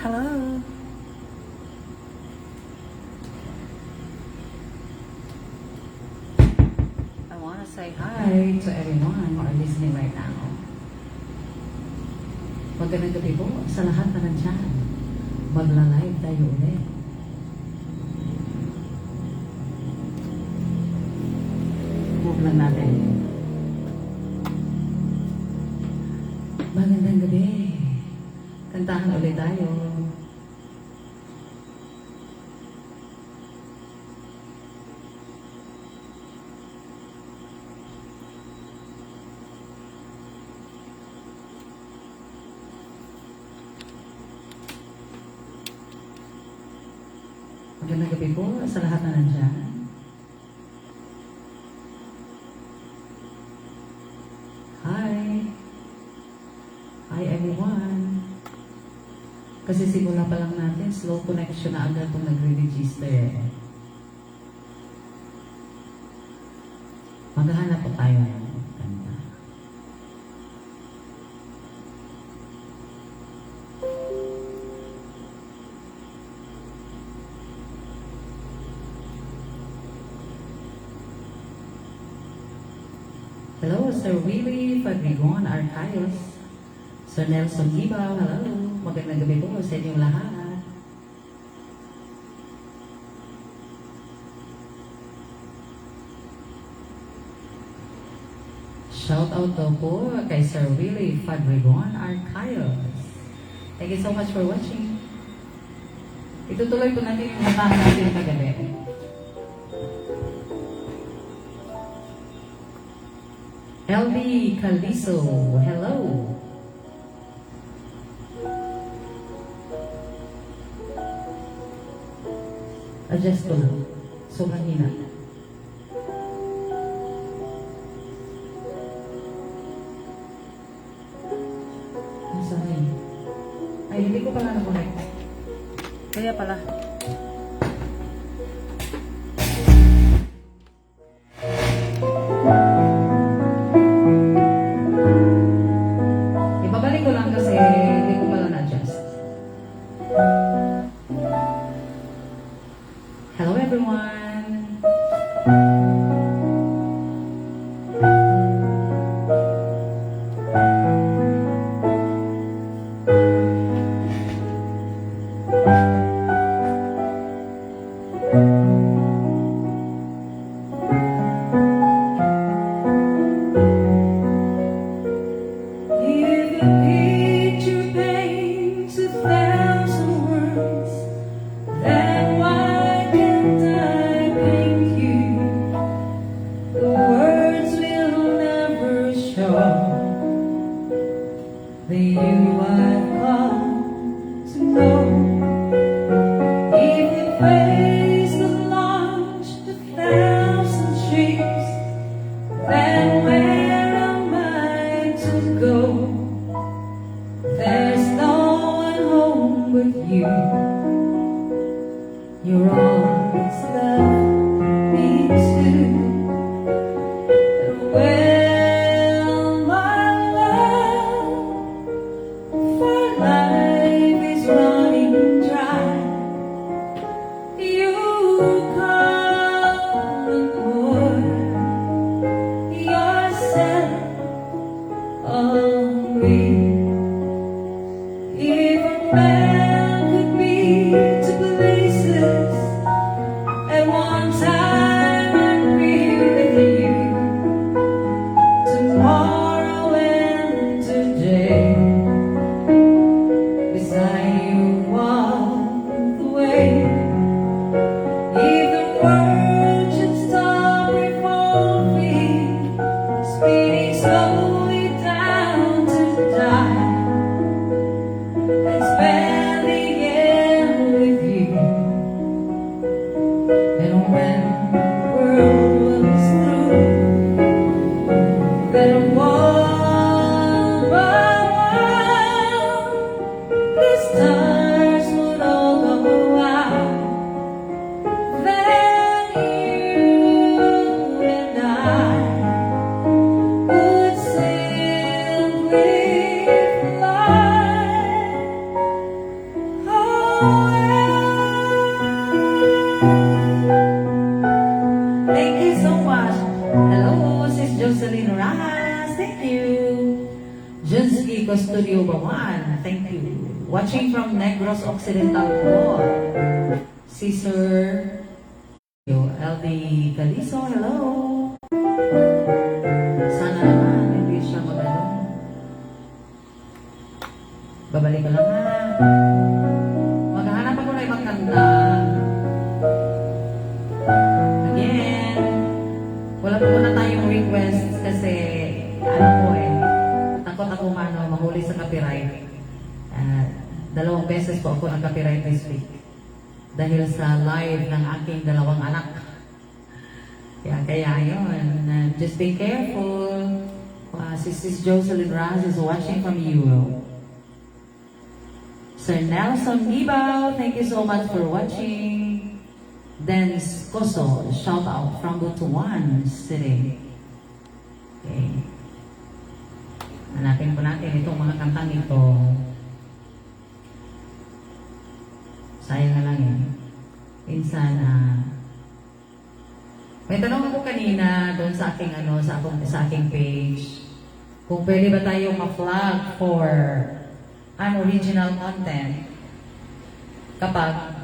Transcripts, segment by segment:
Hello. I want to say hi to everyone who are listening right now. Magandang gabi po sa lahat na nandyan. Magla-live tayo ulit. Move lang natin. Magandang gabi. Kantahan ulit tayo. Magandang gabi po sa lahat na nandyan. Hi. Hi everyone. Kasi simula pa lang natin, slow connection na agad itong nagre-register eh. Maghahanap po tayo ng kanta. Hello, Sir Willie Fadrigon Arcayos. Sir Nelson Gibaw, hello. Magandang gabi po sa inyong lahat. Shout out daw po kay Sir Willie Fadrigon Arcayos. Thank you so much for watching. Itutuloy po natin yung natahan natin kagabi. LB Caliso, hello. Adjust ko lang. So, mahina. Nasaan yun? Ay, hindi ko pala na-connect. Kaya pala. Ibabalik ko lang kasi hindi ko pala na-adjust. Hello everyone! If a picture paints 1,000 words, then why can't I paint you? The words will never show the you I've come to know. If the face that launched 1,000 shapes, then where am I to go? There's no one home but you. You're all that's left me to. And when my love for life is running dry, you come and pour yourself on me. If a man could be two places at one time, I'd be with you tomorrow and today. Beside you walk the way. If the world should stop revolving, spinning slowly down to die, and spend the end with you. And when the world was through, then one by one, the stars would all go out. Then you and I would simply fly. Junsky Custodio Bawan, thank you. Watching from Negros Occidental po. Si Sir LD Calizo, hello. Sana naman, hindi siya magano. Babalik ko lang ha. Maghahanap ako na ibang kanta. Again, wala po na tayong request kasi ano po takot ako mahuli sa copyright. 2 beses po ako ng-copyright this week dahil sa live ng aking 2 anak. Kaya yun. Just be careful. Sis Jocelyn Raz is watching from Europe. Sir Nelson Gibaw, thank you so much for watching. Dennis Coso, shout out from Butuan City. Okay. Hanapin po natin itong mga kantang ito. Sayang na lang Minsan, may tanong ako kanina doon sa aking sa aking page. Kung pwede ba tayong ma-flag for original content kapag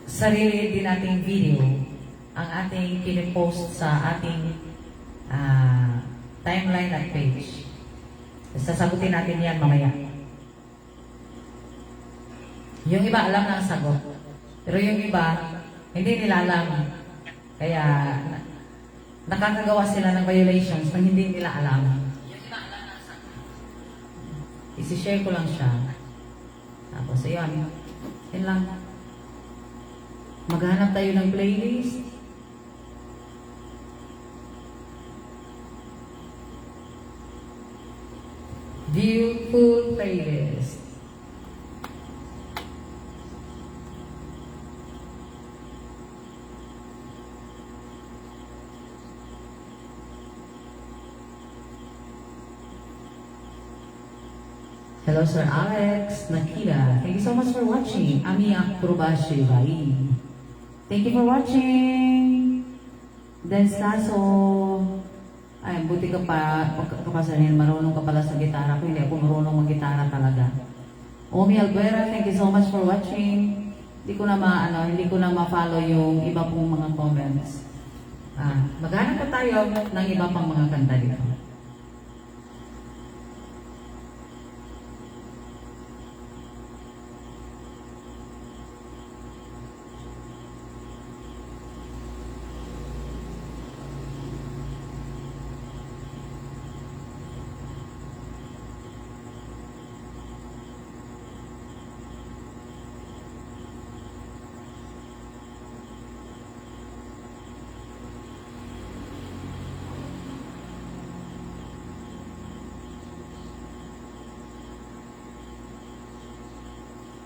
sarili din nating video ang ating pinipost sa ating timeline at page. Sasagutin natin yan mamaya. Yung iba alam na ang sagot. Pero yung iba, hindi nila alam. Kaya nakakagawa sila ng violations na hindi nila alam. Yung iba alam na ang sagot. Isi-share ko lang siya. Tapos ayun. Yun lang. Maghanap tayo ng playlist. View full playlist. Hello, Sir Alex Nakira. Thank you so much for watching. Ami Akrobashi Bai. Thank you for watching. Then Saso. Ay, buti ka pa kapasanin. Marunong ka pala sa gitara ko. Hindi ako marunong mag-gitara talaga. Omi Albuera, thank you so much for watching. Hindi ko na ma-follow yung iba pong mga comments. Maghanap pa tayo ng iba pang mga kanta dito.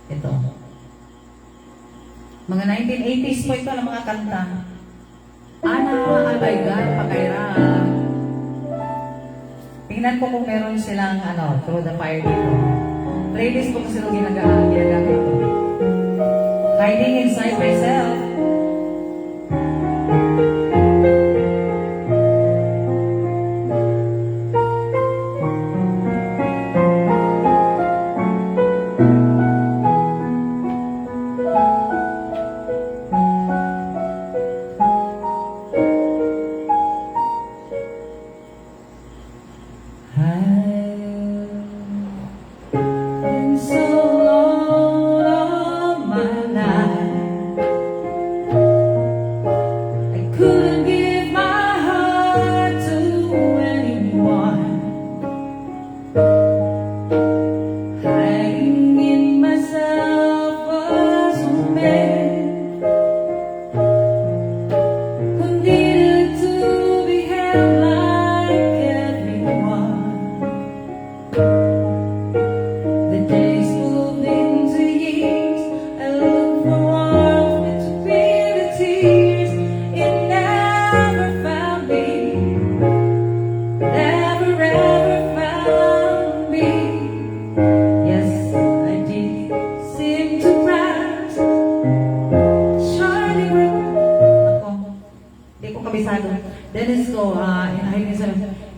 Ito. Mga 1980s po ito ang mga kanta. Ana, Albaygan, Pakaira. Tingnan ko kung meron silang Through the Fire dito. Playlist ko kasi nung ginagamit ko. Hiding Inside Myself.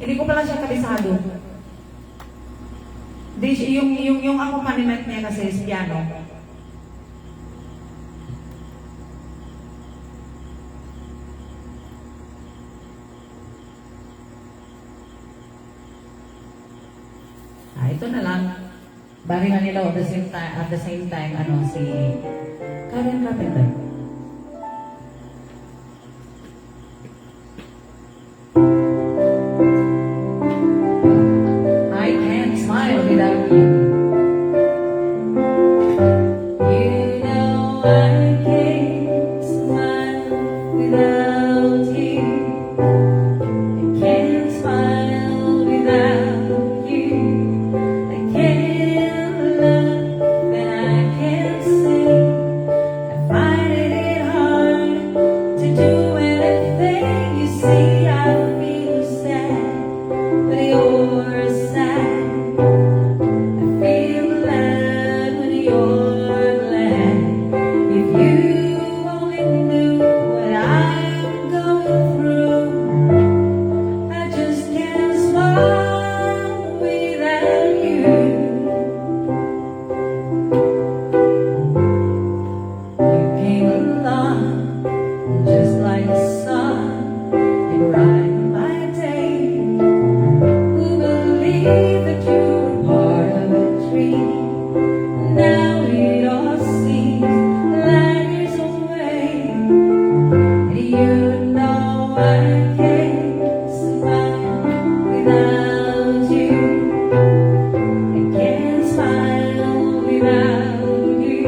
Hindi ko pala siya kabisado. Yung accompaniment niya kasi is piano. Ito na lang. Barry Manilow at the same time, si Karen Carpenter. I can't smile without you. You know I can't smile without you. I can't smile without you. I can't love and I can't sing. I find it hard to do anything. You see, I feel sad, but you're sad. I feel glad when you're glad. If you only knew what I'm going through, I just can't smile without you. You came along just like the sun, you brightened my day. Who believed that you were part of a dream? Now it all seems light years away. And you know I can't smile without you. I can't smile without you.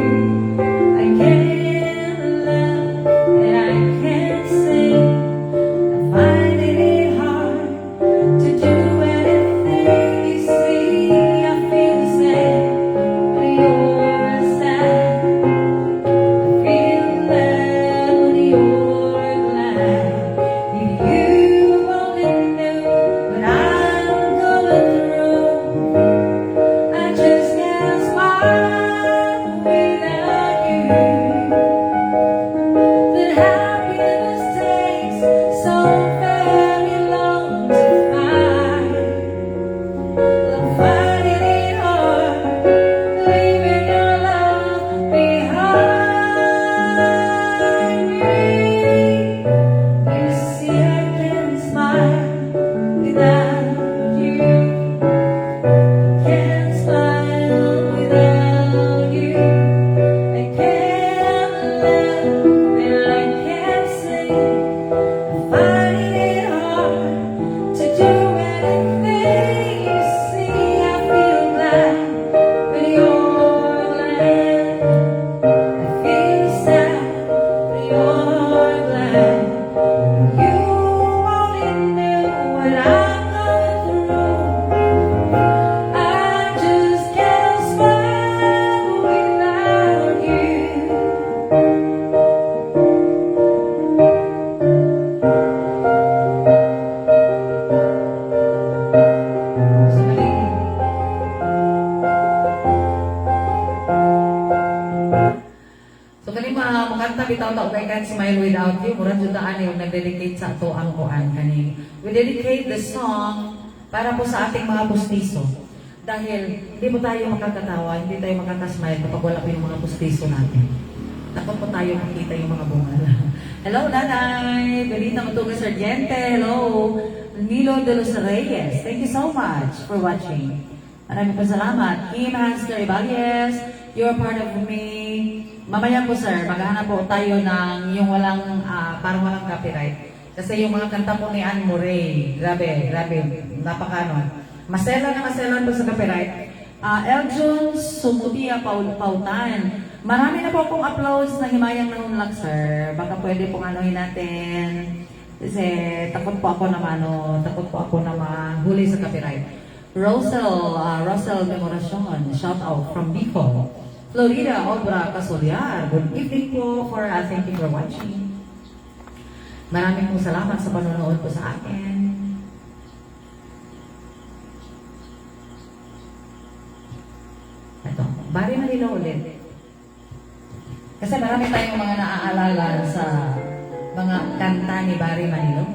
I can't love and I can't sing. I find it hard to do anything. You see, I feel sad when you're sad. I feel glad when you're glad. If you only knew what I'm going through, I just can't smile without you. The happiness takes so very long to find. I'm finding it hard, leaving your love behind me. You see, I can't smile without you. Can't smile without you. I can't love and I can't sing. I'm finding it hard to do anything. You see, I feel glad when you're glad. I feel sad when you're glad. You only knew what I'm going through. I just can't smile without you. So kani makanta bitaw ta kay Can't Smile Without You, murag jud ani yung nag-dedicate sa ato ang kuan kani. We dedicate the song para po sa ating mga pustiso. Dahil hindi po tayo makakatawa, hindi tayo makakasmile kapag wala po yung mga pustiso natin. Takot po tayo makita yung mga bungal. Hello, Nanay! Belita Matuga Sargente. Hello! Milo de los Reyes. Thank you so much for watching. Maraming po salamat. Kim Hanster Ibaguez, you're part of me. Mamaya po sir, maghahanap po tayo ng yung parang walang copyright. Kasi yung mga kanta po ni Anne Murray, grabe, napakano. Maselan po sa copyright. Eljun Sumutia Pautan. Marami na po akong uploads na himayang nangunlak sir. Baka pwede pong anuhin natin. Kasi takot po ako na mahuli sa copyright. Russell Memoracion, shout out from Bicol. Florida Obra Casolyar, good evening po thank you for watching. Maraming pong salamat sa panonood po sa akin. Ito, Barry Manilow ulit. Kasi marami tayong mga naaalala sa mga kanta ni Barry Manilow.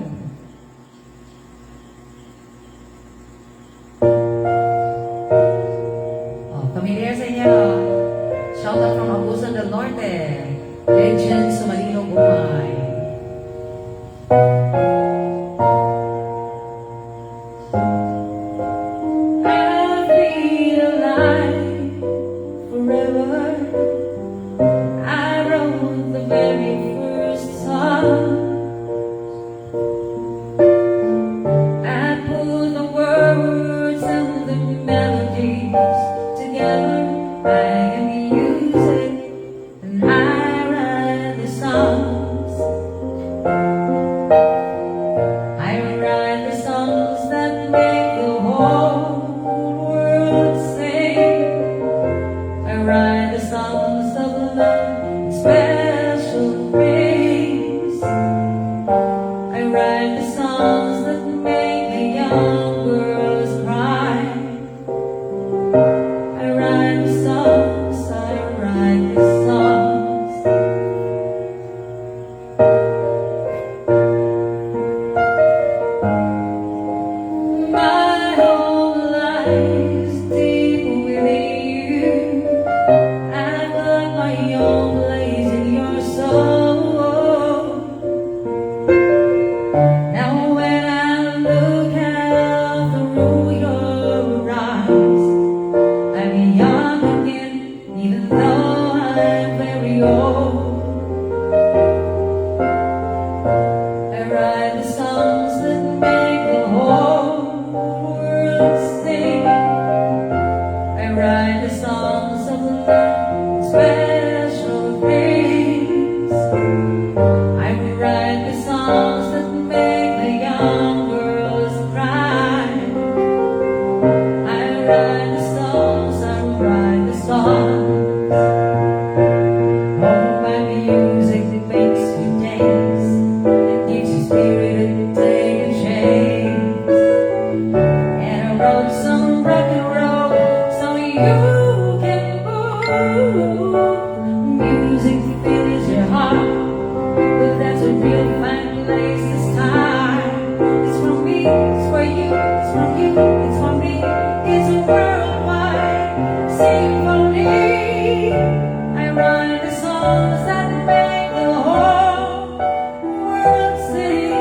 songs that make the whole world sing.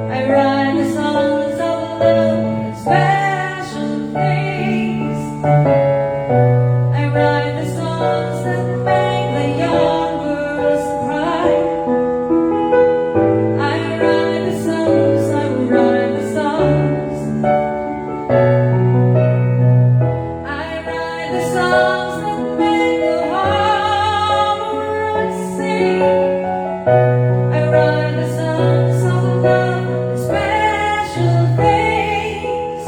I write the songs of love and special things. I write the songs that make the young girls cry. I write the songs, I write the songs. I write the songs that make the whole world sing. I write the songs of love and special things.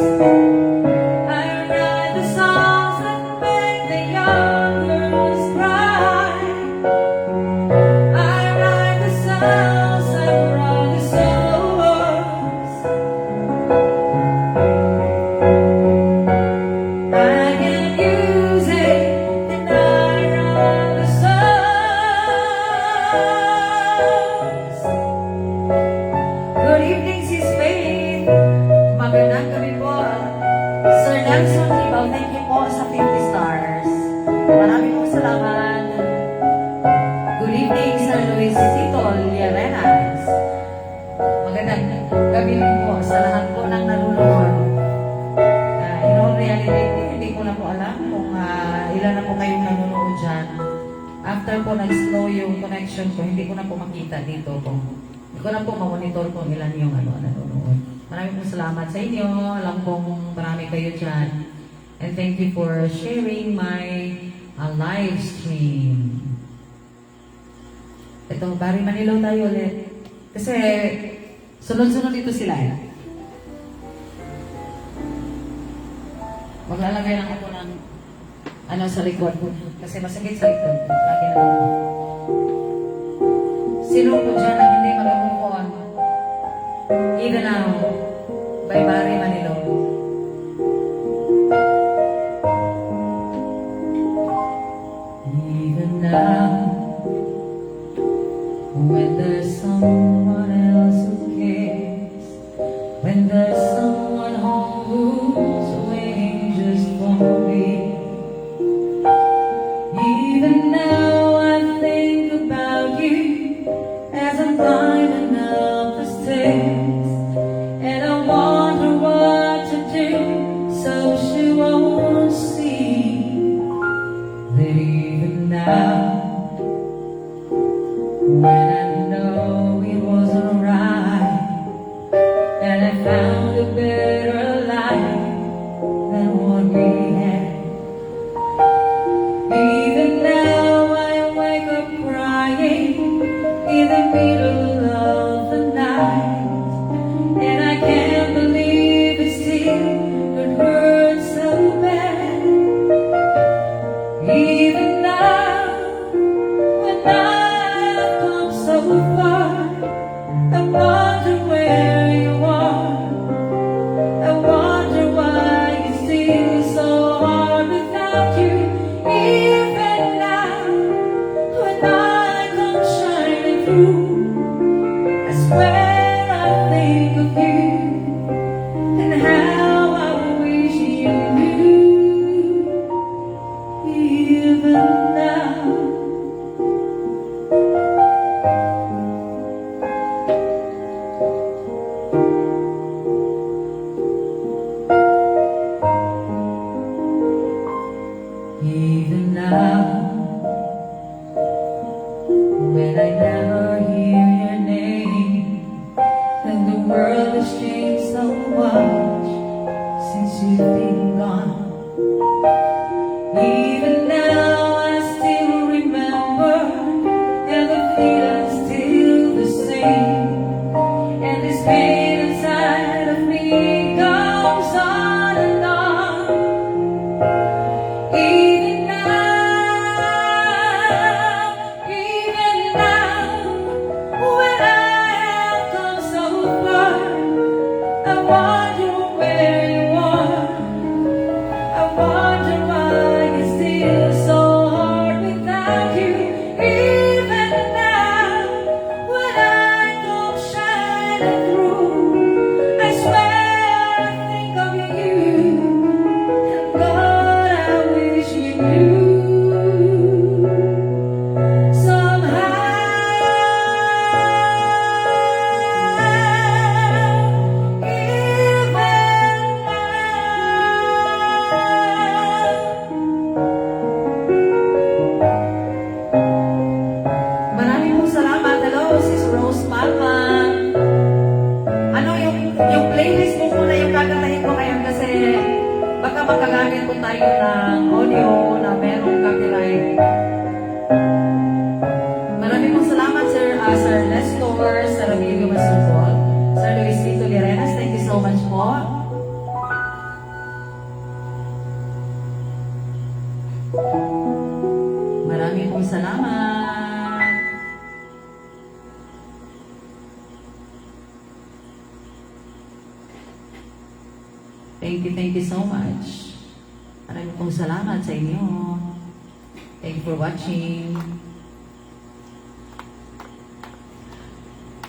I write the songs that make the young girls cry. I write the songs, I write the songs. I can use it, and I write the songs. Good evening, Sis Faith. Magandang gabi po. Sir Nelson Ibaw, thank you po sa 50 stars. Maraming po salamat. Good evening, Sir Luisito Llarenas. Magandang gabi rin po sa lahat po ng nanonood. In all reality, hindi ko na po alam kung ilan na po kayong nanonood dyan. After po nag-slow yung connection ko, hindi ko na po makita dito po. Hindi ko na po ma-monitor kung ilan yung nanonood. Maraming po salamat sa inyo. Alam kong marami kayo dyan. And thank you for sharing my live stream. Ito, Barry Manilaw tayo ulit. Kasi sunod-sunod dito sila. Maglalagay lang ako ng sa likod. Kasi masakit sa likod. Lagi na ako. Sino po dyan ang hindi mag-move on? Even now, by Barry Manilaw. Even now, when there's someone else who cares, when there's someone home who's waiting just for me, even now I think about you as I'm climbing up the stairs, and I wonder what to do so she won't see that even now, when I know it wasn't right, and I found a better life than what we had. Even now I wake up crying in the middle of the night, and I can't believe it still could hurt so bad. Even now, when I've come so far, I wonder where you are. I wonder why it's still so hard without you. Even now, when I come shining through, I swear I think of you and how I wish you knew. Even now. Even now, when I never hear your name, and the world has changed so much since you've been gone. Even now, I still remember, and the feeling's still the same, and this pain inside of me goes on and on. Even now, when I have come so far, I wonder where you are. I wonder why you magagalit po tayo ng audio na merong copyright. Maraming pong salamat, Sir Nestor, Sir Emilio Masugol, Sir Luisito Lirenas. Thank you so much po. Maraming pong salamat. Thank you so much. Maraming pong salamat sa inyo. Thank you for watching.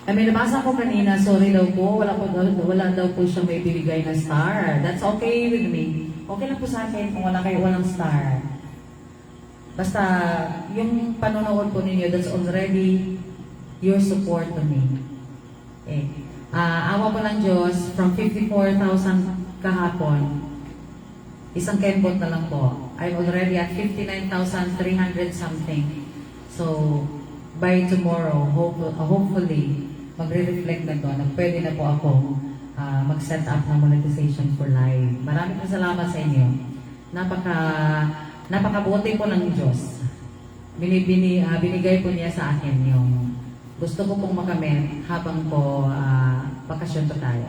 May nabasa ko kanina, sorry daw po, wala daw po siyang may bibigay na star. That's okay with me. Okay lang po sa akin kung walang star. Basta, yung panonood po ninyo, that's already your support to me. Okay. Awa po ng Diyos, from 54,000 kahapon, isang kembot na lang po. I'm already at 59,300 something. So, by tomorrow, hopefully, magre-reflect na to na pwede na po ako mag-set up ng monetization for live. Maraming salamat sa inyo. Napakabuti po ng Diyos. Binigay po niya sa akin yung gusto ko pong makamit habang po bakasyon po tayo.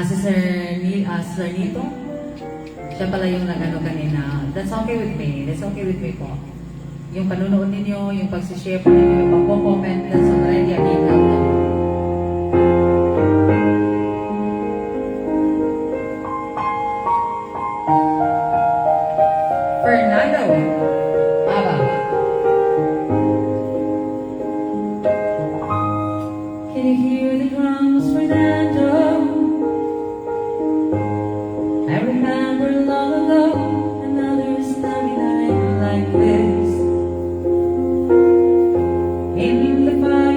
Si Sir Nito, siya pala yung nag-ano kanina. That's okay with me. That's okay with me po. Yung panunood ninyo, yung pagsishare po ninyo, yung pagpo-comment, that's already a big help to me. Fernando, Baba. Can you hear the drums, Fernando? I remember long ago, another starry night like this. In the fire.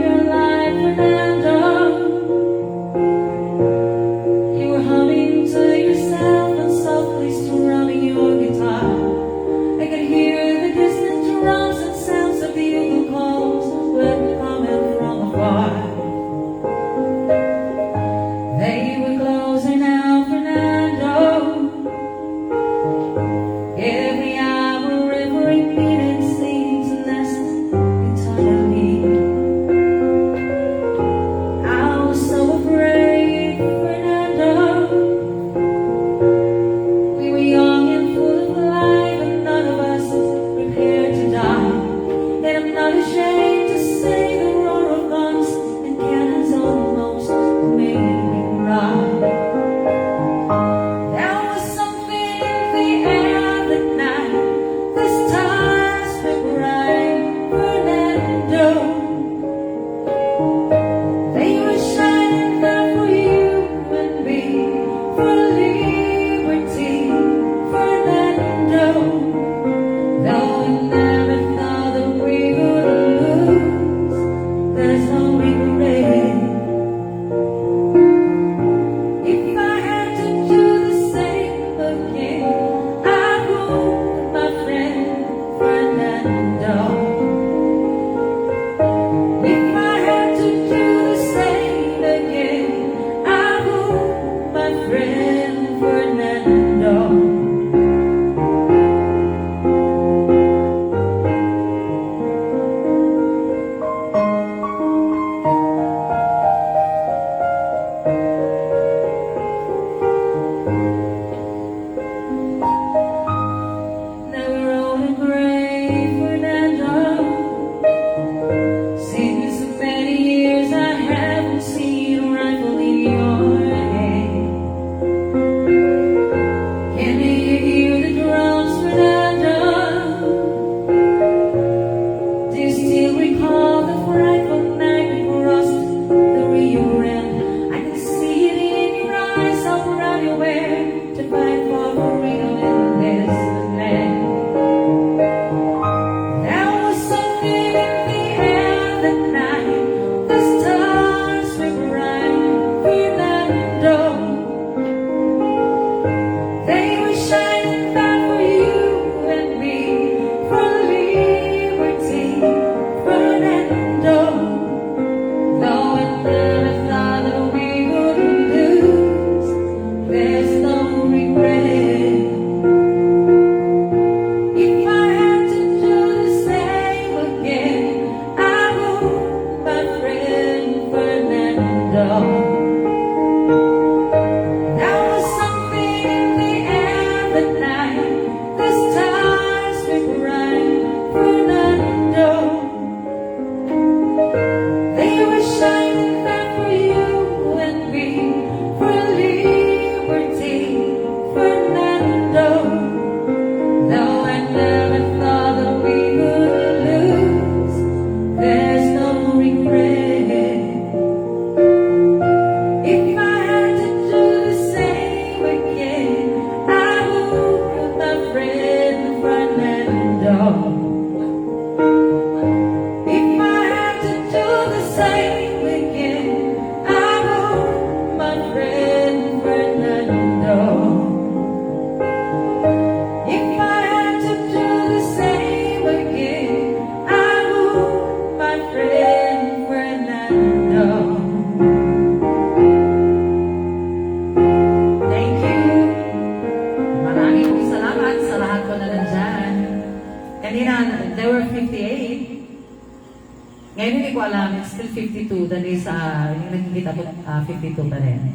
Ngayon hindi ko alam, it's still 52. That is, yung nakikita ko, 52 pa rin.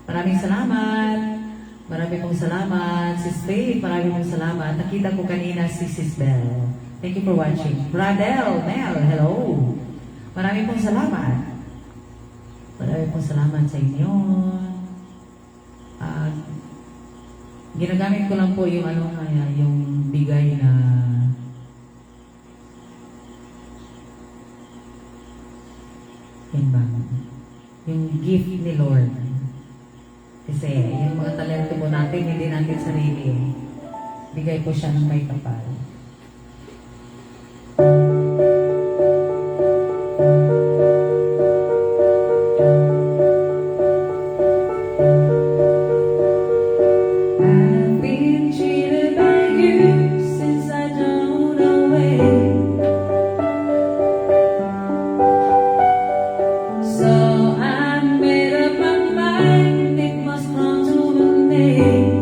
Maraming salamat. Marami pong salamat. Sis Faith, marami pong salamat. Nakita ko kanina si Sis Bell. Thank you for watching. Radel, Mel, hello. Marami pong salamat. Marami pong salamat sa inyo. Ginagamit ko lang po yung yung bigay na yun ba? Yung gift ni Lord. Kasi yung mga talento po natin, hindi natin sarili. Bigay po siya ng may kapal. I've been cheated by you since I don't know when. So I made up my mind, it must come to an end.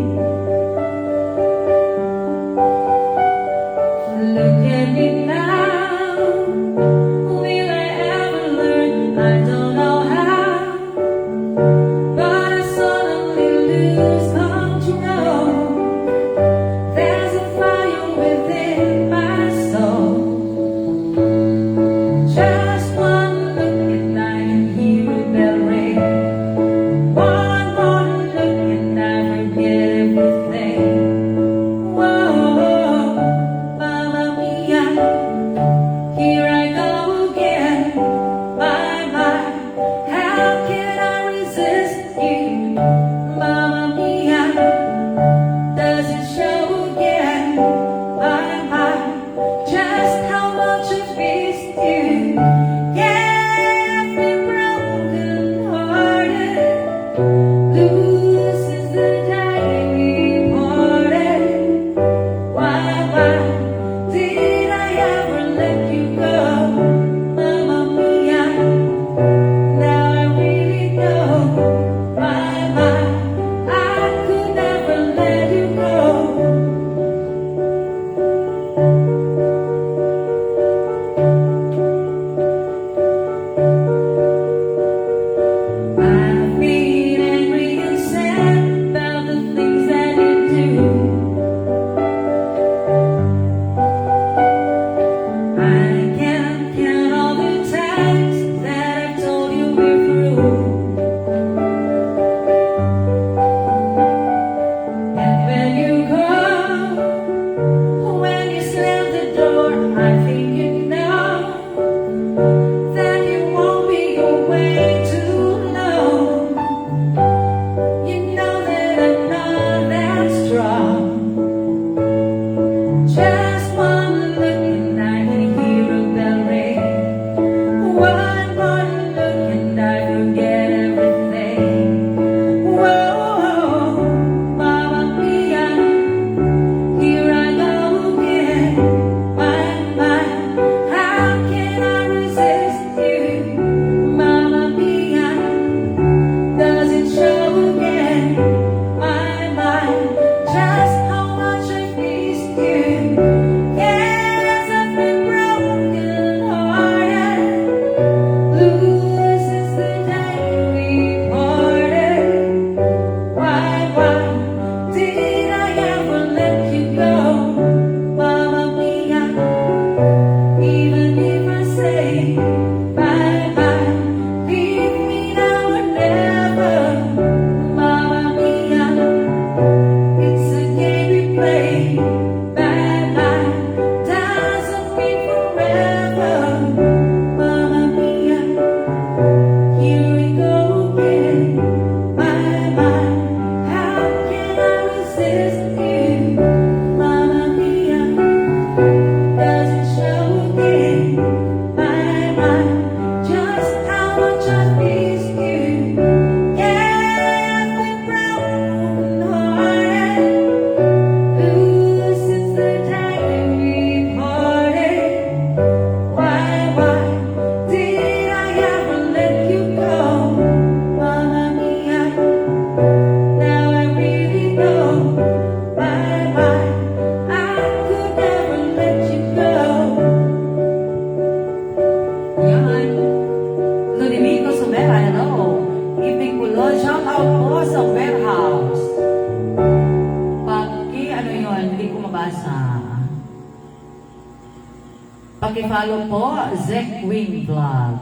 paki-follow po, Zek Wing Vlog.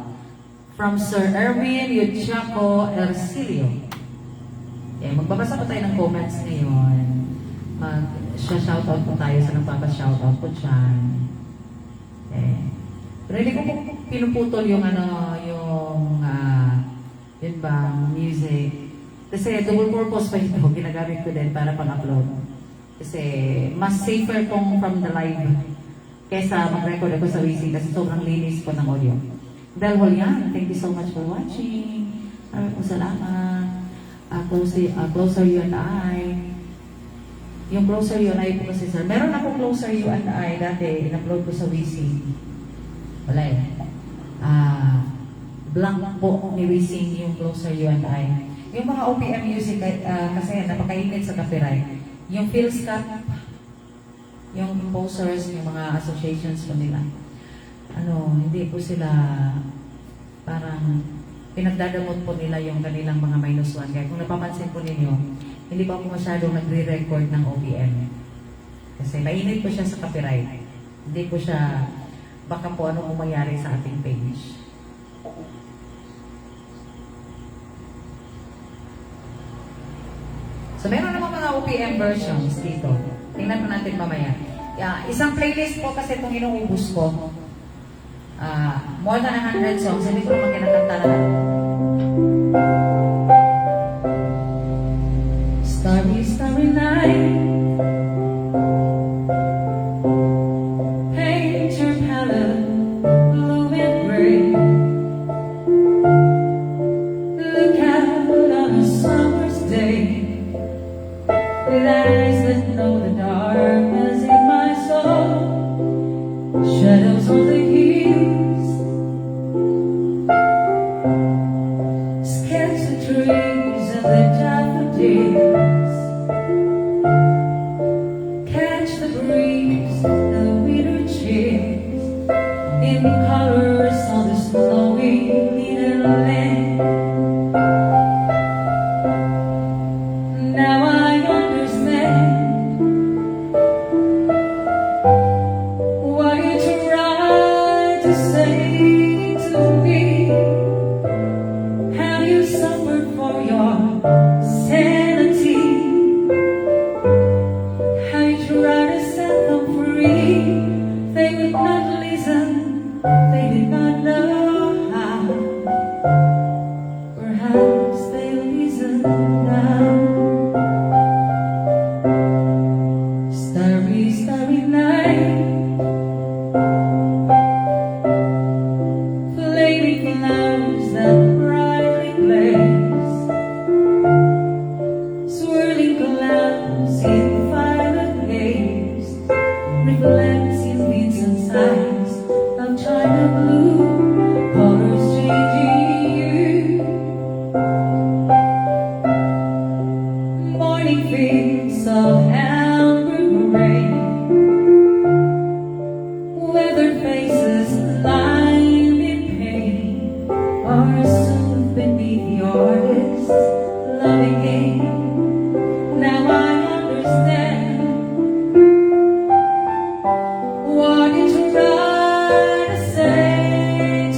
From Sir Erwin Yuchaco Ercilio. Magbabasa po tayo ng comments ngayon. Shoutout po tayo sa nagpapa-shoutout po dyan. Pero hindi ko po pinuputol yung yun ba, music. Kasi double purpose pa ito, ginagamit ko din para pang-upload. Kasi mas safer kung from the live kesa mag-record ako sa WC kasi sobrang linis po ng audio. Del Julian, thank you so much for watching. Maraming po salamat. Closer You and I. Yung Closer You and I po kasi sir. Meron ako Closer You and I dati, in-upload ko sa WC. Wala eh. Blank po ni Wisin yung Closer You and I. Yung mga OPM music kasi napakainit sa copyright. Yung Philscat, yung composers, yung mga associations po nila. Hindi po sila parang pinagdadamot po nila yung kanilang mga -1. Kaya kung napapansin po ninyo, hindi pa po masyadong nagre-record ng OPM. Kasi mainit po siya sa copyright. Hindi po siya, baka po ano mangyari sa ating page. So, meron naman mga OPM versions dito. Tingnan po natin mamaya. Isang playlist po kasi itong inuubos ko. More than 100 songs. Hindi ko naman kinakanta lahat. Starry, starry night. Paint your palette blue and gray. Look out on a summer's day. With eyes that know the darkness in my soul, shadows on the hills, sketch the trees and the daffodils, catch the breeze and the winter chills, in colors on the snowy little land. Now I understand what you tried to say to me, how you suffered for your sanity, how you tried to set them free. They would not listen, they did not know how. Perhaps they'll listen now. Starry, starry night, flaming flowers that brightly blaze, swirling clouds in violet haze, reflecting Vincent's eyes of china blue, colors changing hue. Morning fields of amber gray, weathered faces lined in pain, are soothed beneath the artist's loving hand. Now I understand what you tried to say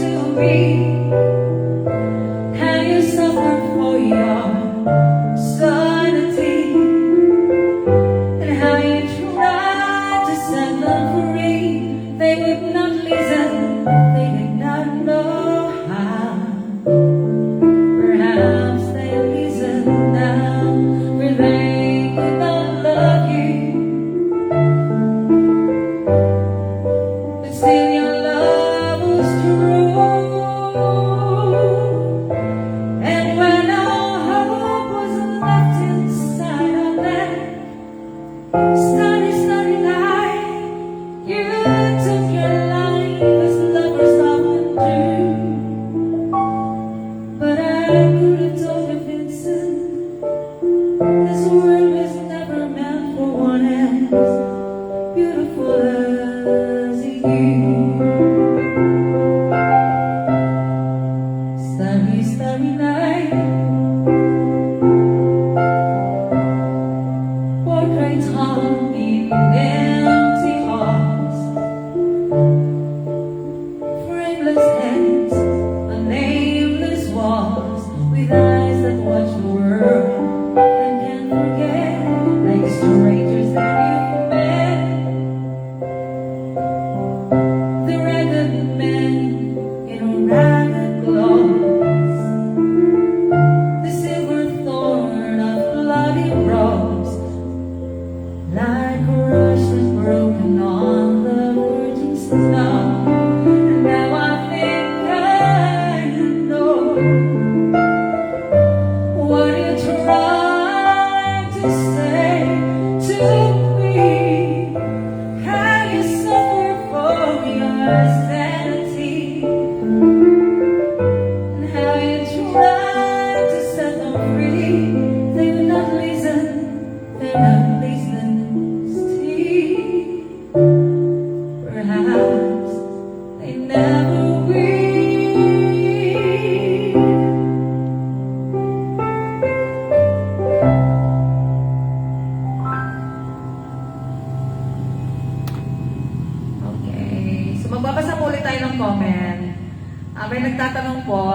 May nagtatanong po,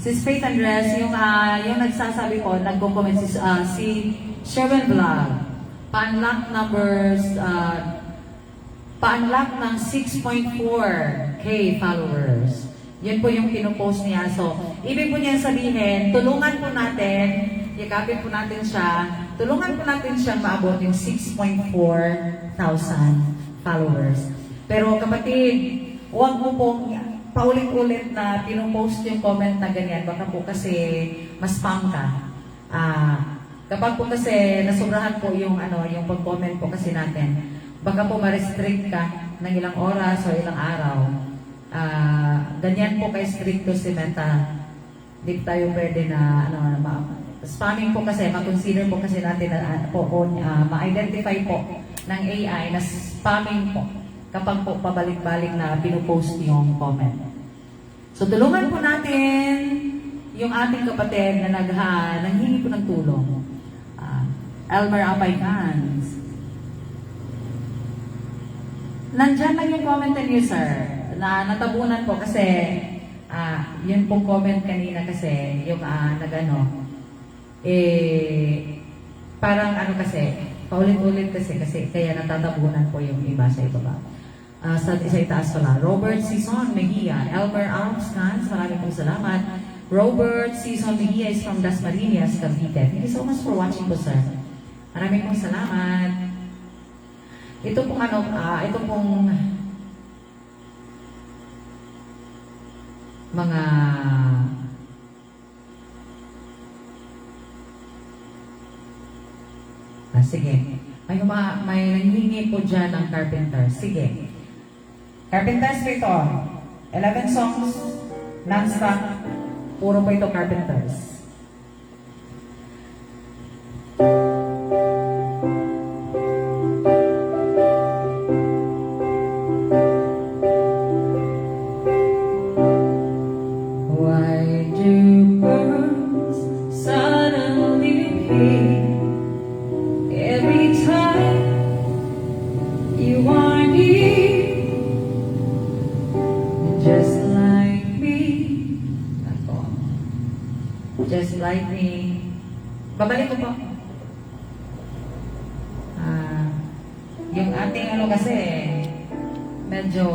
si Faith Andres, yung nagsasabi po, nagko-comment si Sherwin Vlog, pa-unlock ng 6.4K followers. Yun po yung pinupost niya. So, ibig po niya sabihin, tulungan po natin, yakapin po natin siya, tulungan po natin siyang maabot yung 6.4 thousand followers. Pero kapatid, huwag mo pong paulit-ulit na pinupost yung comment na ganyan. Baka po kasi ma-spam ka. Kapag po kasi nasobrahan po yung pag-comment po kasi natin, baka po ma-restrict ka ng ilang oras o ilang araw. Ganyan po kay stricto si Meta. Hindi tayo pwede na spamming po kasi, ma-consider po kasi natin na ma-identify po ng AI na spamming po kapag po pabalik-balik na pinupost yung comment. So tulungan po natin yung ating kapatid na nanghingi po ng tulong. Elmer Apay Fans. Nandyan lang yung comment niyo, sir, na natabunan po kasi yun pong comment kanina kasi yung parang kasi paulit-ulit kasi kaya natatabunan po yung iba sa ibaba. Sa itaas pala, Robert Sison Mejia, Elmer Armscans, maraming pong salamat. Robert Sison Mejia is from Dasmariñas, Cavite. Thank you so much for watching po, sir. Maraming pong salamat. Ito pong mga sige. May nanghingi po dyan ng Carpenters. Sige. Carpenters po ito. 11 songs, non-stop. Puro po ito Carpenters. Why do birds suddenly appear every time you are near? Just like me. Just like me. Babalik ko po. Yung ating kasi, medyo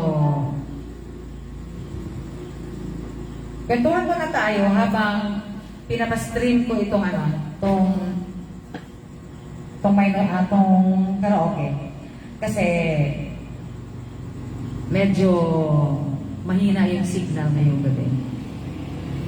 kwentuhan ko na tayo habang pinapastream ko itong karaoke. Kasi medyo mahina yung signal ngayong gabi.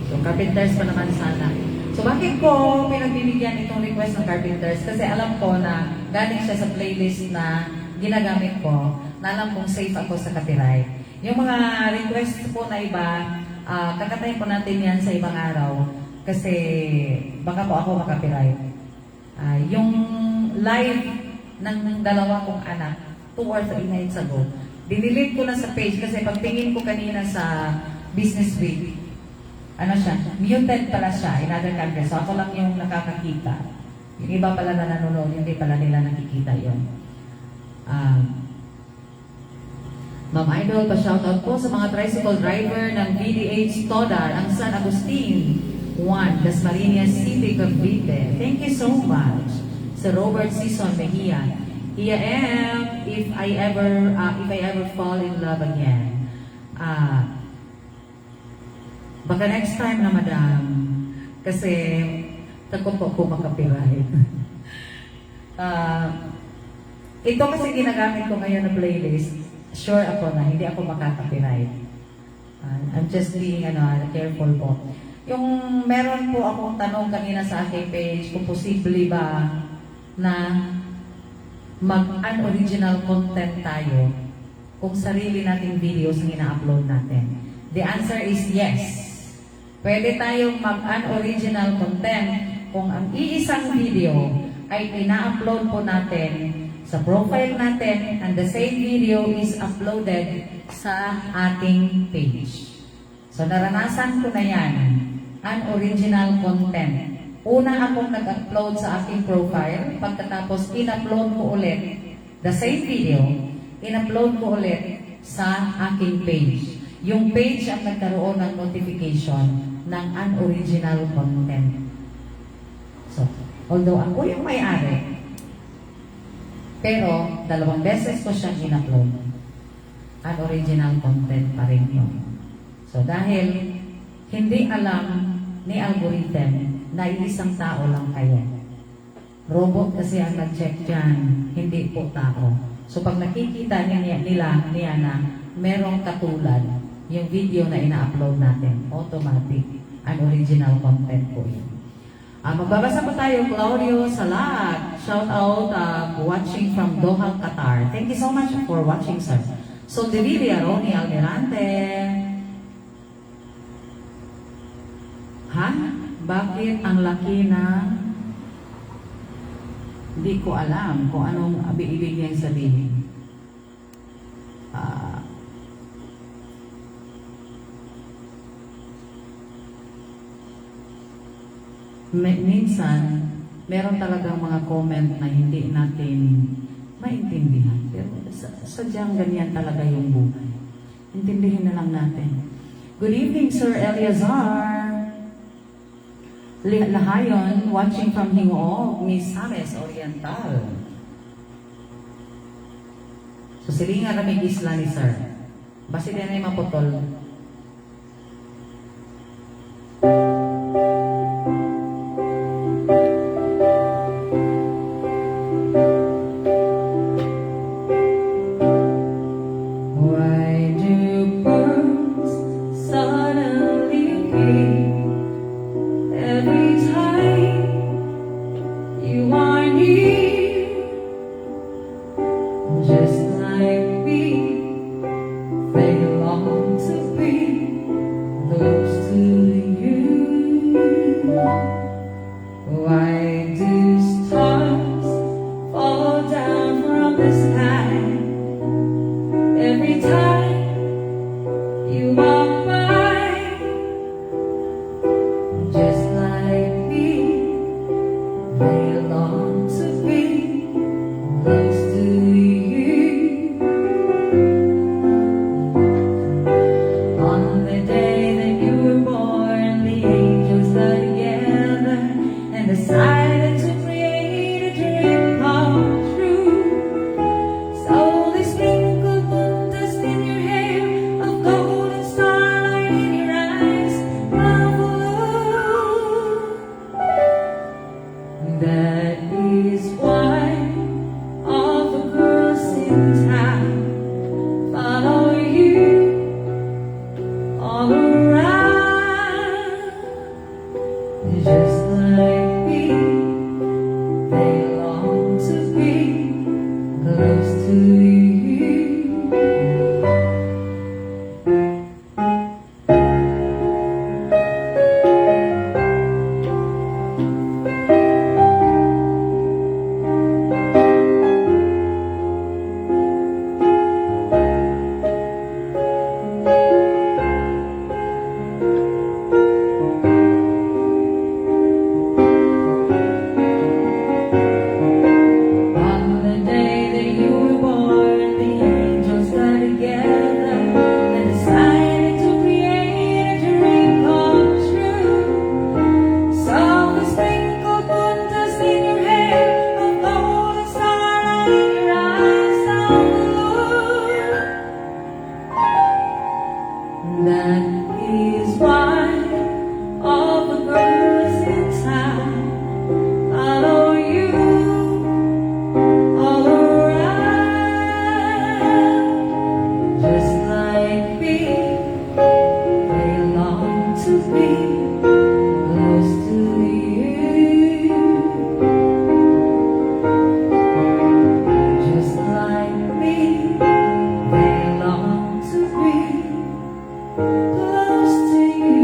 So, Carpenters pa naman sana. So, bakit ko pinagbibigyan itong request ng Carpenters? Kasi alam ko na galing siya sa playlist na ginagamit ko, na alam kong safe ako sa copyright. Yung mga request po na iba, kakatayin po natin yan sa ibang araw kasi baka po ako makapiright. Yung live ng dalawa kong anak, 2 or 3 nights ago, dinelete ko na sa page kasi pagtingin ko kanina sa Business Week, muted pala siya in other countries. So ako lang yung nakakakita. Yung iba pala na nanonood, hindi pala nila nakikita yun. Ma'am Idol, pa-shoutout po sa mga tricycle driver ng VDH Todar, ang San Agustin 1, Dasmariñas City, Cavite. Thank you so much. Sa Robert Sison Mejia. Here I am if I ever fall in love again. Baka next time na, madam. Kasi takot po ako makapiright. Ito kasi ginagamit ko ngayon na playlist. Sure ako na hindi ako makaka-copyright. I'm just being careful po. Yung meron po akong tanong kanina sa aking page kung posible ba na mag-unoriginal content tayo kung sarili nating videos ang ina-upload natin. The answer is yes. Pwede tayong mag-unoriginal content kung ang iisang video ay ina-upload po natin sa profile natin and the same video is uploaded sa ating page. So naranasan ko na yan, unoriginal content. Una akong nag-upload sa aking profile, pagkatapos in-upload ko ulit the same video, in-upload ko ulit sa aking page. yung page ang nagkaroon ng notification ng unoriginal content. So, although ako yung may-ari, pero 2 beses ko siyang in-upload, unoriginal content pa rin yun. So, dahil hindi alam ni algorithm na isang tao lang kayo. Robot kasi ang nag-check dyan, hindi po tao. So, pag nakikita nila na merong katulad, yung video na ina-upload natin, automatic, unoriginal content po yun. Magbabasa po tayo, Claudio Salat. Shout out, watching from Doha, Qatar. Thank you so much for watching, sir. So, Devilia, Ronnie Almirante. Ha? Bakit ang laki na... Hindi ko alam kung anong ibig niyang sabihin. Minsan, meron talagang mga comment na hindi natin maintindihan. Pero sadyang ganyan talaga yung buhay. Intindihin na lang natin. Good evening, Sir Eliazar. Lahayon, watching from Hingoog, Miss Sames Oriental. So, silingan na may isla ni Sir. Basi din ay maputol. Why do birds suddenly appear every time you are near? Just like me, they long to be close to you. Why do stars fall down from the sky every time you walk by? Just like me, they long to be close to you. On the day that you were born, the angels got together and decided to create a dream come true. So they sprinkled moon dust in your hair, a golden starlight in your eyes, love. That is why all the girls in town follow you all around. Just like me, they long to be close to you. On the day that you were born, the angels got together and decided to create a dream come true. So they sprinkled moon dust in your hair, a golden starlight in your eyes, down blue. That is why all the girls in town follow you all around. Just like me, they long to be close to you. Just like me, they long to be close to you.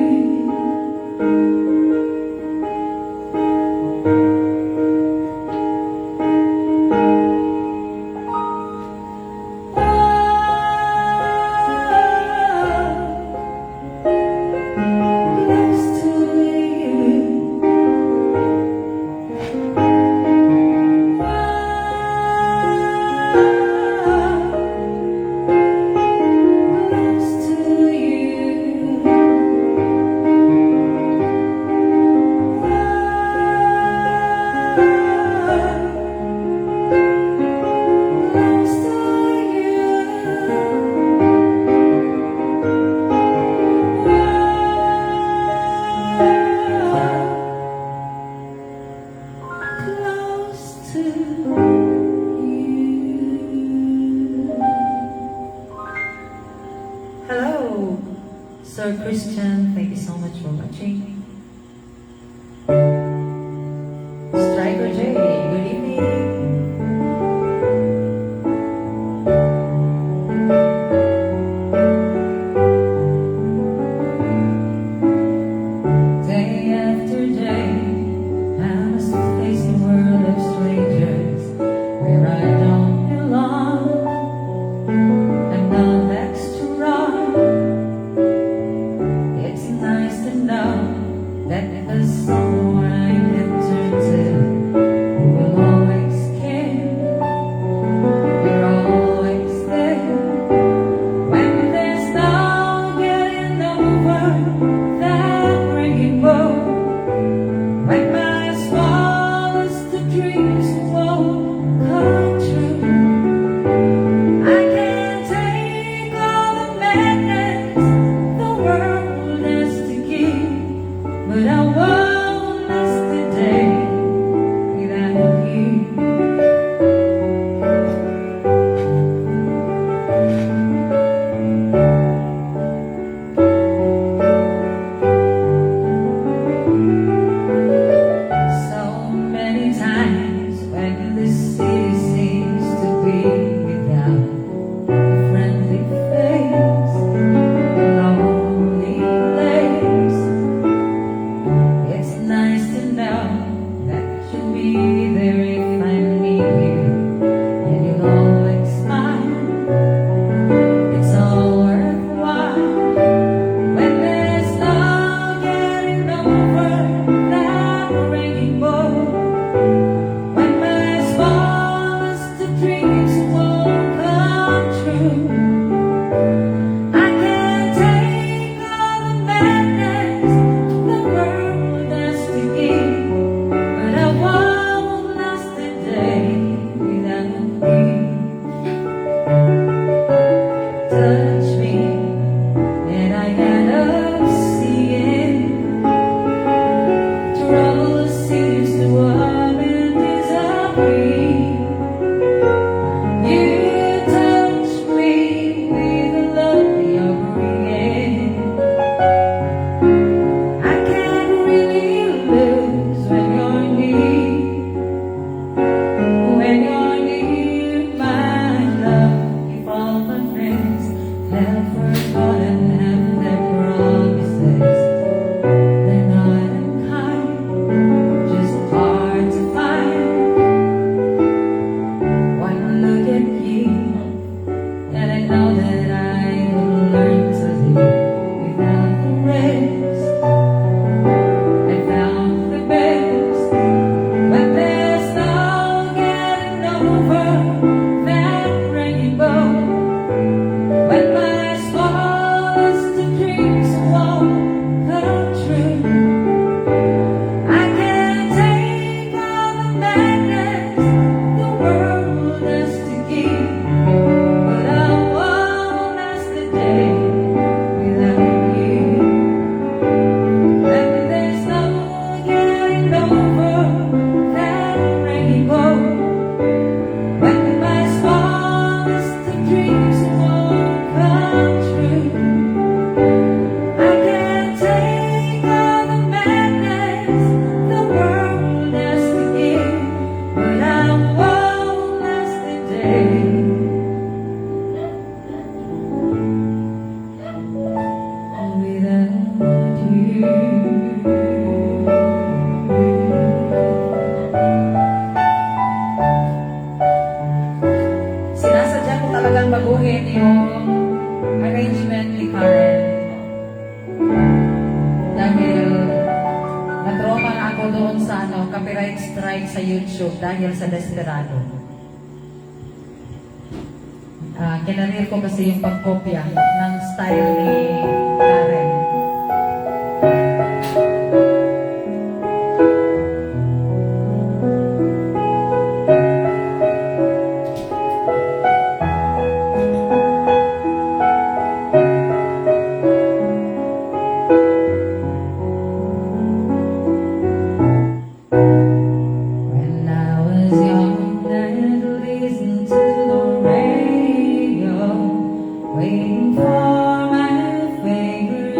Close Christian, thank you so much for watching. Striker J, good evening. Day after day, I must face the world of strangers where I don't belong. I'm not extra. It's nice to know that there's someone I can turn to who will always care. You're always there when there's no getting over that rainbow. When my smallest of dreams won't come true, I can't take all the madness the world has to give, but I won't last a day without you. So many times when the city seems to be without a friendly face, a lonely place, it's nice to know that you'll be there if I need you, and you'll always smile. It's all worthwhile when there's no getting over that rainbow. When my smallest of dreams won't come true, I can't take all the madness the world has to give, but I won't last a day without you. Touch me, and I end up seeing trouble seems to up and disappear. You touch me with the love you're bringing. I can't really lose when you're near. When you're near, my love, if all my friends have forgotten half their promises, they're not unkind, just hard to find. One look at you, and I know that I will learn to live without the rest. I found the best when there's no getting over that rainbow. When my smallest of dreams won't come true, I can't take all the madness the world has to give, but I won't last a day without you. When there's no getting over that rainbow. When my smallest of dreams won't come true, I can't take all the madness the world has to give, but I won't last a day without you. Sinasadya ko talagang baguhin yung arrangement ni Karen dahil na-trauma na ako doon sa copyright strike sa YouTube dahil sa Desperado. Kinarir ko kasi yung pagkopya ng style ni Karen. When I was young, I'd listen to the radio, waiting for my favorite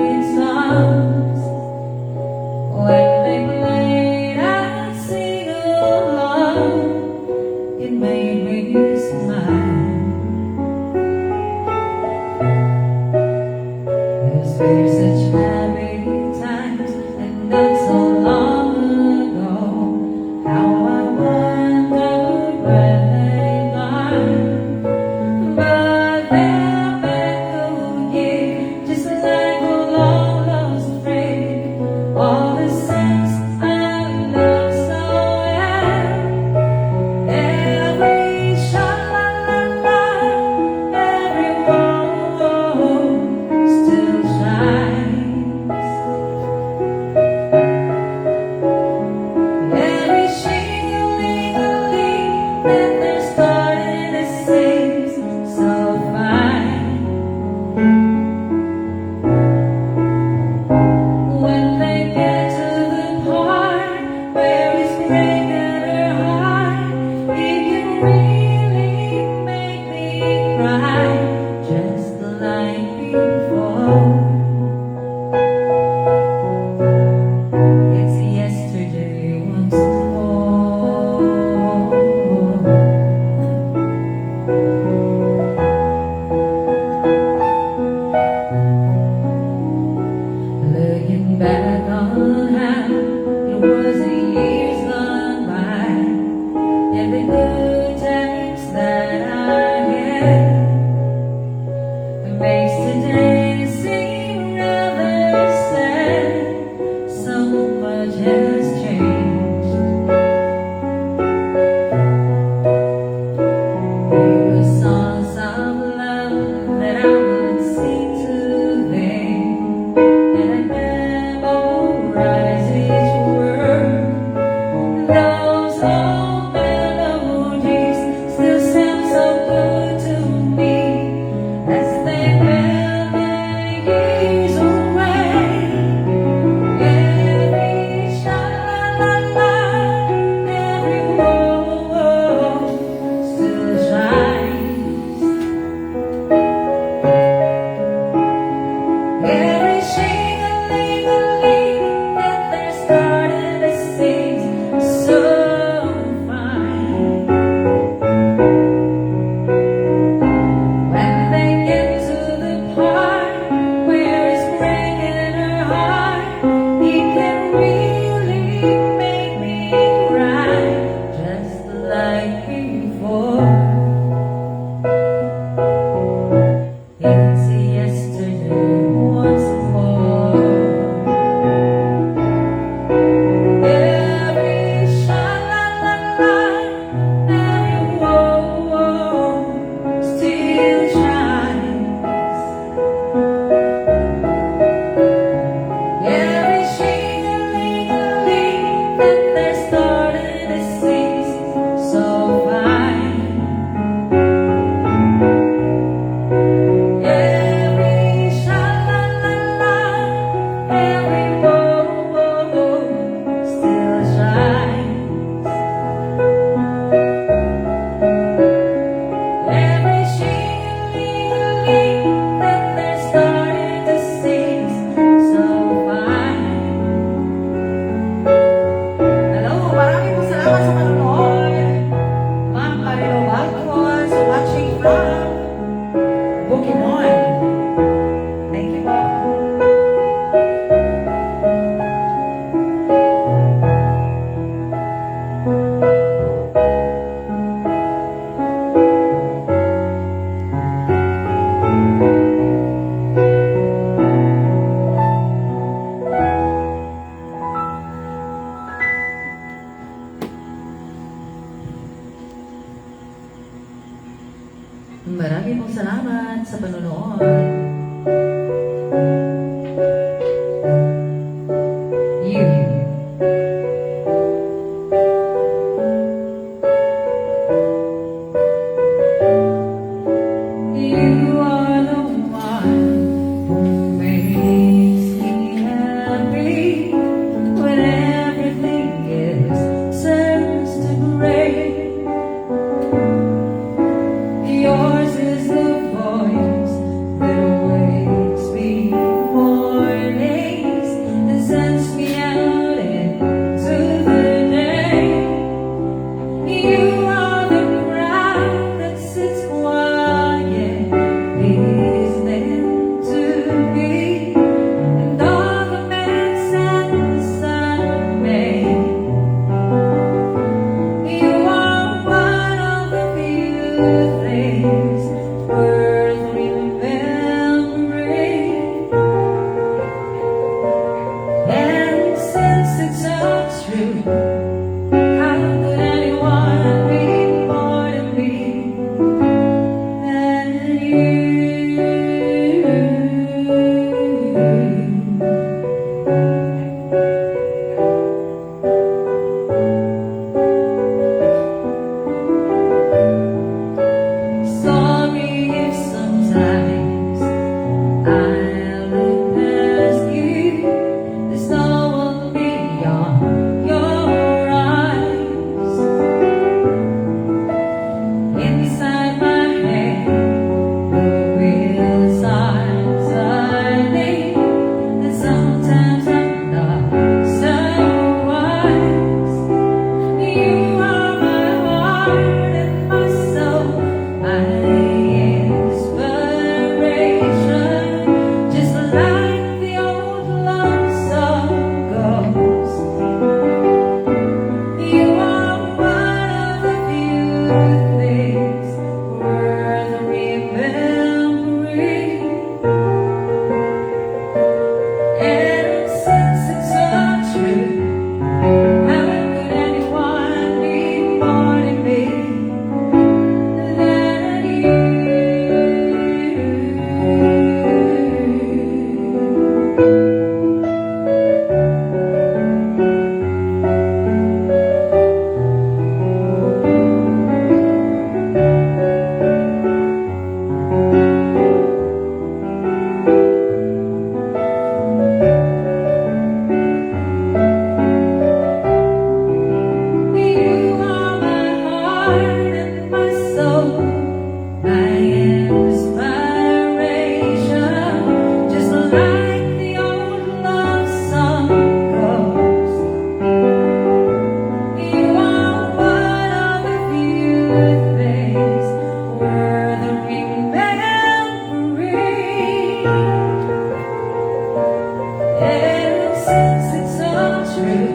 true.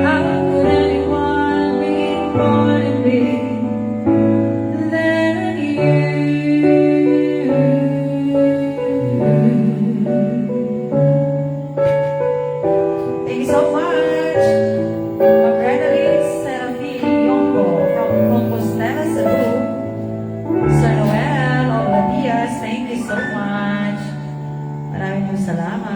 How could anyone be more to me than you? Thank you so much. Magdalene Serafini Yongo from Compostela, Cebu. Sir Noel Obladias, thank you so much. Maraming po salamat.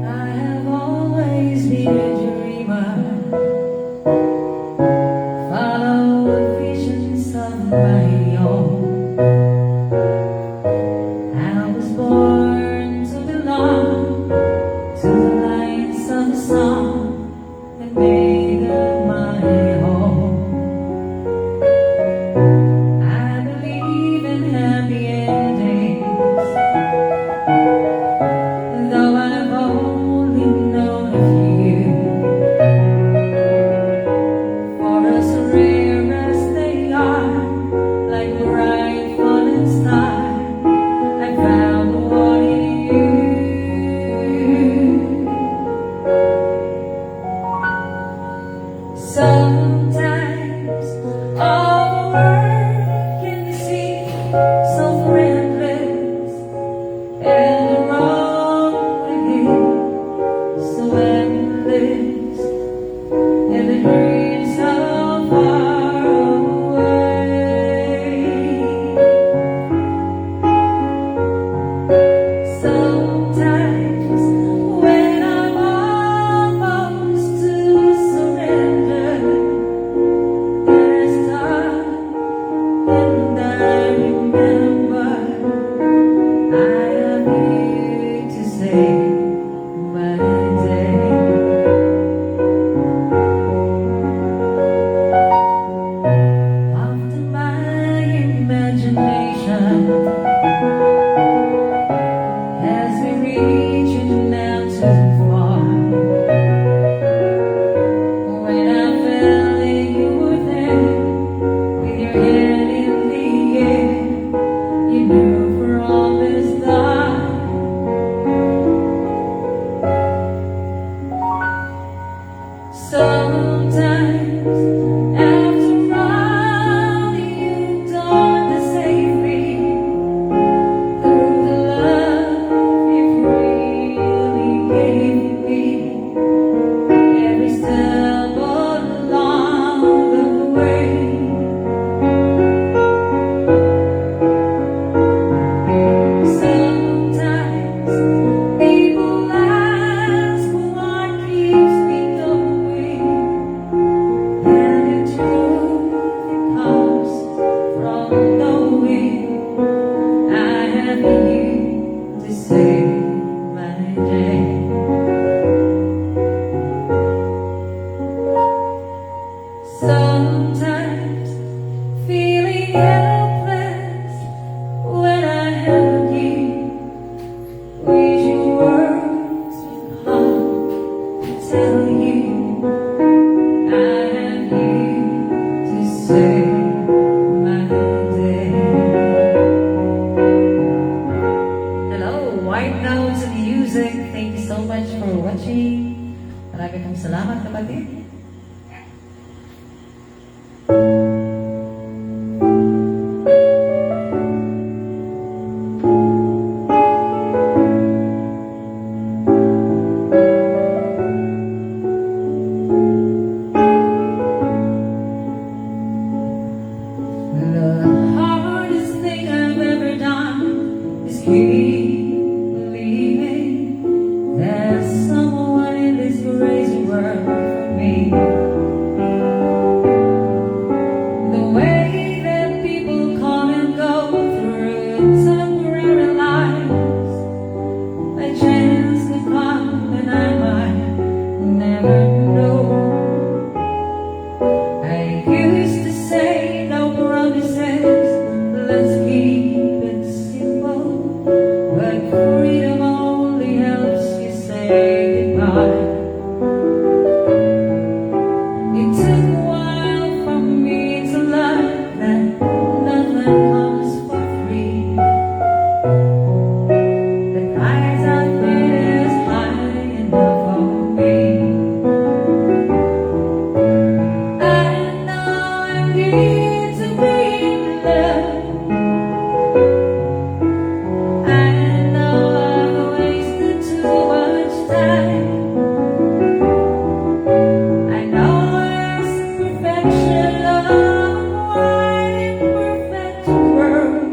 I have always been a dreamer, follow visions of my own. I was born to belong to the lights of the song that made them my home. I believe in happy endings, though I've only known a few. For as rare as they are, like a bright falling star, I found the one in you. Sometimes all the world can seem so friendless, and the wrong way so endless, and the dreams so far away. Sometimes when I'm almost to surrender, there's time and I remember I am here to save my day. Often my imagination has been reaching out too far. When I felt that you were there, with your head in the air, you knew from the start. Sometimes, after all you've done to save me, through the love you freely gave me, every step along the way. Sometimes people ask what keeps me going, and the truth comes from knowing I have you to save my day. Sometimes feeling helpless when I held you, wishing words would come to tell you I have you to save my day. Hello, White Notes Music. Thank you so much for watching. Maraming pong salamat, kapatid. reflection of a wide and perfect world,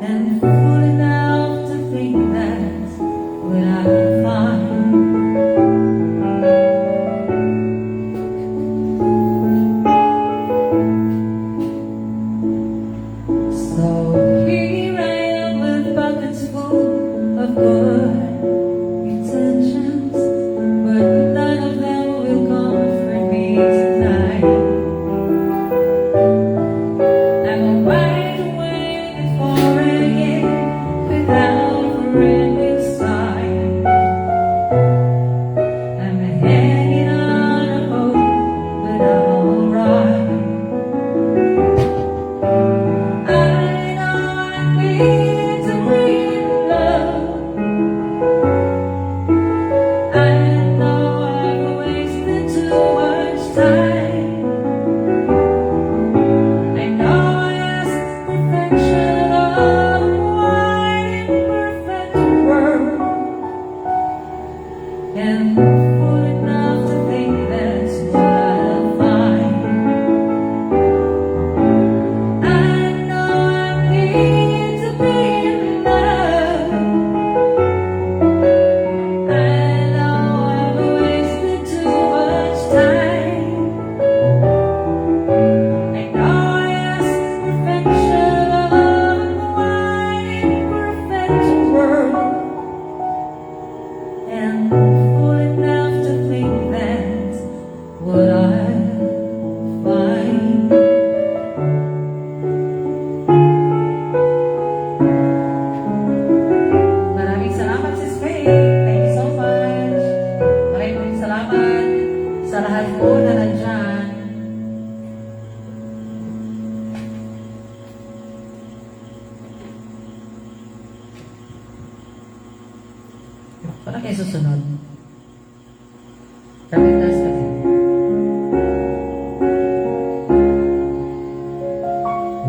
and full enough to think that's what I will find. So here I am with buckets full of good intentions, but none of them will comfort me tonight. I'm wide awake at 4 a.m. without a friend inside. I'm hanging on a hope, but I'm alright. I know I need to breathe love. I know I've wasted too much time. I know I asked perfection of a wide and perfect world, and full enough to think that's what I'll find. I know I need to be in love. I know I've wasted too much time. I know I asked perfection of a wide and perfect world, and full enough to think that's what I'll find. Maraming salamat, Sis Faye. Thank you so much. Maraming salamat sa lahat po na nandyan. Parang kayo susunod. Kapitas kasi.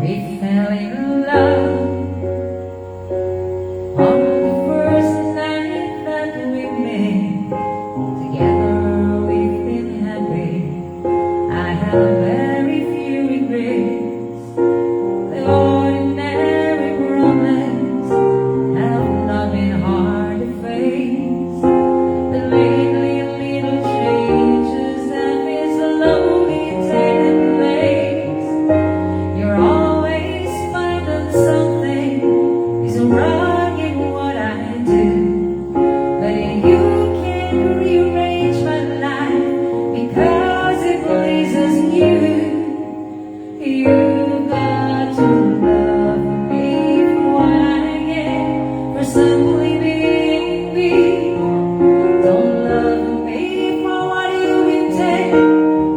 We fell in love on the first night that we met. Together we've been happy. I have very few regrets. The ordinary problems have not been hard to face. But lately little changes have been slowly taking place. You're always finding something is wrong in what I do, but you can rearrange my life because it pleases you. You've got to love me for what I am, for simply being me. Don't love me for what you intend,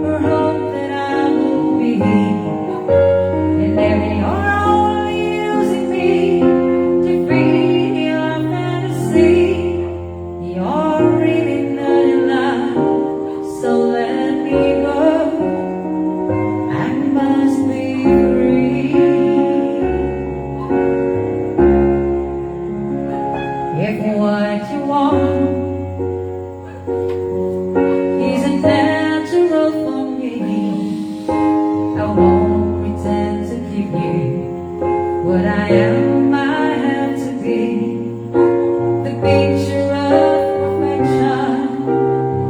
or hope that I will be. And maybe you're only using me to feed your fantasy. You're really not in love, so let me go. I must be free. If what you want isn't natural for me, I won't pretend to keep you. What I am, I have to be. The picture of perfection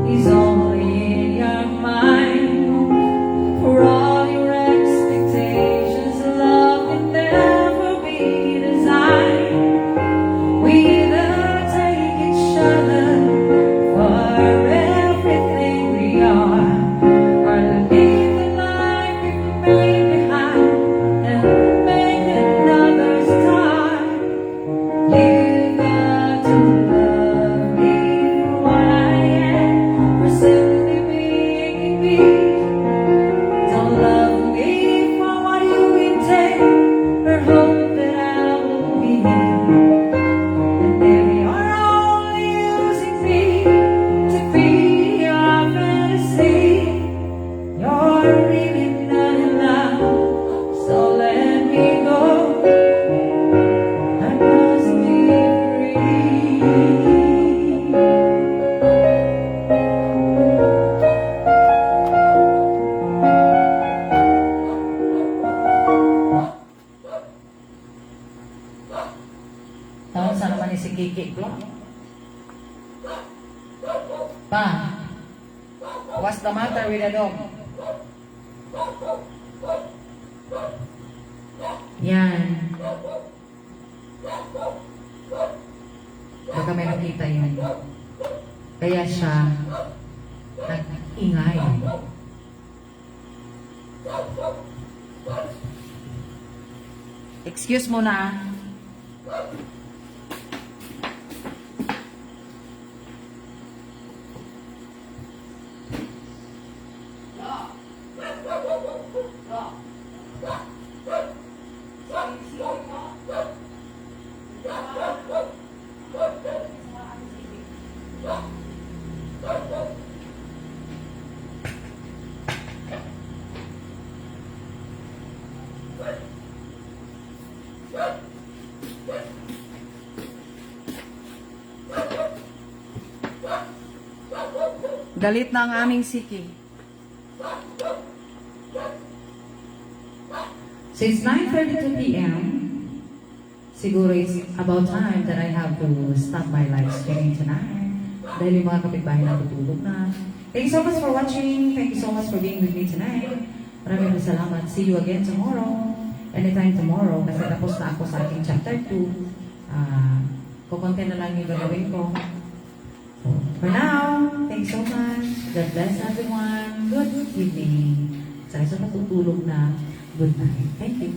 is only in your mind. For all your expectations, love can never be designed. We either take each other for everything we are, or leave the life we've made behind and make another start. You've got to love me for what I am, for simply being me. Don't love me for what you intend, or hope that I will be. And maybe you're only using me to feed your fantasy. You're really not in love, so let me go. I must be free. encounter with a dog. Yan. Baka may nakita yun. Kaya siya nag-ingay. Excuse mo na. Galit na ang aming siki. Since 9:32 p.m., siguro it's about time that I have to stop my live streaming tonight. Dahil yung mga kapitbahay natutulog na. Thank you so much for watching. Thank you so much for being with me tonight. Maraming salamat. See you again tomorrow. Anytime tomorrow. Kasi tapos na ako sa aking chapter 2. Kukontent na lang yung gagawin ko. So, for now, thanks so much. God bless everyone. Good evening. Sa natutulog na, good night. Thank you.